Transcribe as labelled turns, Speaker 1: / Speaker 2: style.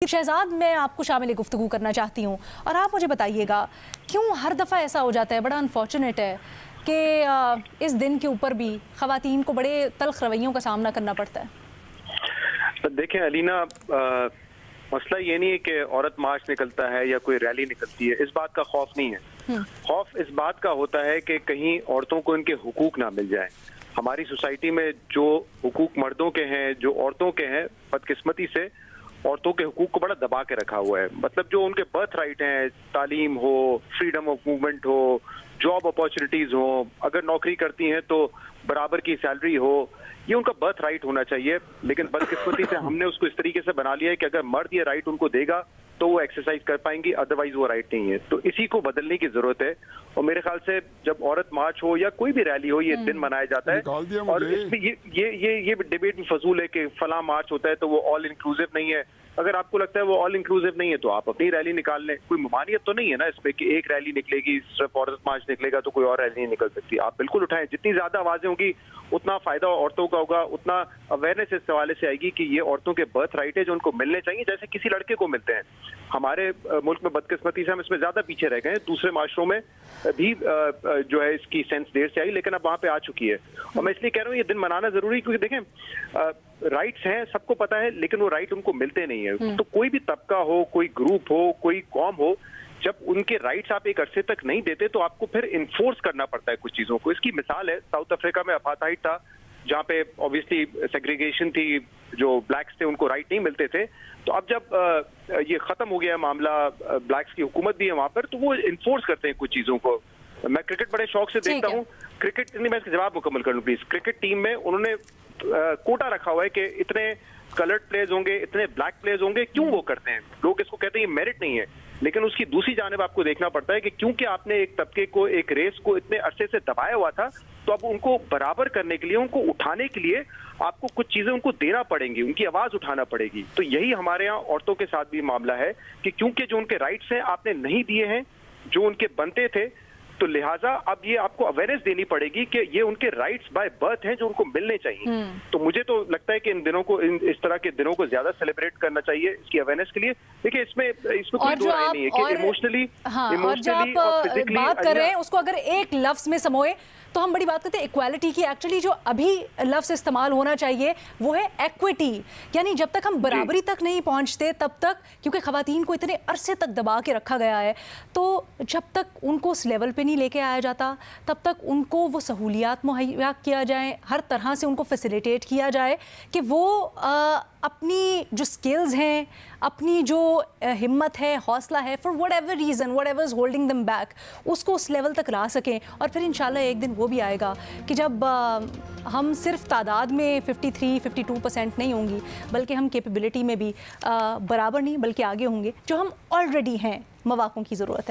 Speaker 1: शहजाद, मैं आपको शामिल गुफ्तगू करना चाहती हूँ और आप मुझे बताइएगा क्यों हर दफ़ा ऐसा हो जाता है। बड़ा अनफॉर्चुनेट है कि इस दिन के ऊपर भी ख़वातीन को बड़े तल्ख रवैयों का सामना करना पड़ता है।
Speaker 2: देखें अलीना, मसला ये नहीं है कि औरत मार्च निकलता है या कोई रैली निकलती है, इस बात का खौफ नहीं है। खौफ इस बात का होता है कि कहीं औरतों को इनके हुकूक ना मिल जाए। हमारी सोसाइटी में जो हुकूक मर्दों के हैं, जो औरतों के हैं, बदकिस्मती से औरतों के हुकूक को बड़ा दबा के रखा हुआ है। मतलब जो उनके बर्थ राइट हैं, तालीम हो, फ्रीडम ऑफ मूवमेंट हो, जॉब अपॉर्चुनिटीज हो, अगर नौकरी करती हैं तो बराबर की सैलरी हो, ये उनका बर्थ राइट होना चाहिए। लेकिन बदकिस्मती से हमने उसको इस तरीके से बना लिया है कि अगर मर्द ये राइट उनको देगा तो वो एक्सरसाइज कर पाएंगी, अदरवाइज वो राइट नहीं है। तो इसी को बदलने की जरूरत है। और मेरे ख्याल से जब औरत मार्च हो या कोई भी रैली हो, ये दिन मनाया जाता है। और इसमें ये डिबेट भी फजूल है कि फला मार्च होता है तो वो ऑल इंक्लूसिव नहीं है। अगर आपको लगता है वो ऑल इंक्लूसिव नहीं है तो आप अपनी रैली निकाल लें। कोई ममानियत तो नहीं है ना इसमें कि एक रैली निकलेगी, सिर्फ औरत मार्च निकलेगा तो कोई और रैली नहीं निकल सकती। आप बिल्कुल उठाएं, जितनी ज्यादा आवाजें होंगी उतना फायदा औरतों का होगा, उतना अवेयरनेस इस हवाले से आएगी कि ये औरतों के बर्थ राइट है जो उनको मिलने चाहिए, जैसे किसी लड़के को मिलते हैं। हमारे मुल्क में बदकिस्मती से हम इसमें ज्यादा पीछे रह गए हैं। दूसरे माशरों में भी जो है इसकी सेंस देर से आई, लेकिन अब वहां पे आ चुकी है। और मैं इसलिए कह रहा हूँ ये दिन मनाना जरूरी है, क्योंकि देखें राइट्स हैं, सबको पता है, लेकिन वो राइट उनको मिलते नहीं है। तो कोई भी तबका हो, कोई ग्रुप हो, कोई कौम हो, जब उनके राइट्स आप एक अरसे तक नहीं देते तो आपको फिर इन्फोर्स करना पड़ता है कुछ चीजों को। इसकी मिसाल है साउथ अफ्रीका में अपार्थाइड था, जहाँ पे ऑब्वियसली सेग्रीगेशन थी, जो ब्लैक्स थे उनको राइट नहीं मिलते थे। तो अब जब ये खत्म हो गया मामला, ब्लैक्स की हुकूमत भी है वहां पर, तो वो इन्फोर्स करते हैं कुछ चीजों को। मैं क्रिकेट बड़े शौक से देखता हूँ। क्रिकेट नहीं, मैं इसका जवाब मुकम्मल कर लूँ प्लीज। क्रिकेट टीम में उन्होंने कोटा रखा हुआ है कि इतने कलर्ड प्लेयर्स होंगे, इतने ब्लैक प्लेयर्स होंगे। क्यों वो करते हैं? लोग इसको कहते हैं ये मेरिट नहीं है, लेकिन उसकी दूसरी जानिब आपको देखना पड़ता है कि क्योंकि आपने एक तबके को, एक रेस को इतने अरसे से दबाया हुआ था, तो अब उनको बराबर करने के लिए, उनको उठाने के लिए आपको कुछ चीजें उनको देना पड़ेंगी, उनकी आवाज उठाना पड़ेगी। तो यही हमारे यहाँ औरतों के साथ भी मामला है कि क्योंकि जो उनके राइट्स हैं आपने नहीं दिए हैं, जो उनके बनते थे, तो लिहाजा अब ये आपको अवेयरनेस देनी पड़ेगी कि ये उनके राइट्स बाय बर्थ हैं जो उनको मिलने चाहिए। तो मुझे तो लगता है कि इन दिनों को, इस तरह के दिनों को ज्यादा सेलिब्रेट करना चाहिए इसकी अवेयरनेस के लिए। देखिए इसमें कोई दो राय नहीं है कि इमोशनली
Speaker 1: और जो आप बात कर रहे हैं उसको अगर एक लफ्ज में समोए तो हम बड़ी बात करते हैं इक्वालिटी की। एक्चुअली जो अभी लफ्ज इस्तेमाल होना चाहिए वो है एक्विटी। यानी जब तक हम बराबरी तक नहीं पहुंचते तब तक, क्योंकि खवातीन को इतने अरसे तक दबा के रखा गया है, तो जब तक उनको उस लेवल पे नहीं लेके आया जाता तब तक उनको वो सहूलियात मुहैया किया जाए, हर तरह से उनको फैसिलिटेट किया जाए कि वो अपनी जो स्किल्स हैं, अपनी जो हिम्मत है, हौसला है, for what ever reason, what ever is holding them back, उसको उस लेवल तक ला सकें। और फिर इंशाल्लाह एक दिन वो भी आएगा कि जब हम सिर्फ तादाद में 53-52% नहीं होंगी, बल्कि हम कैपेबिलिटी में भी बराबर नहीं बल्कि आगे होंगे, जो हम ऑलरेडी हैं। मौक़ों की ज़रूरत है।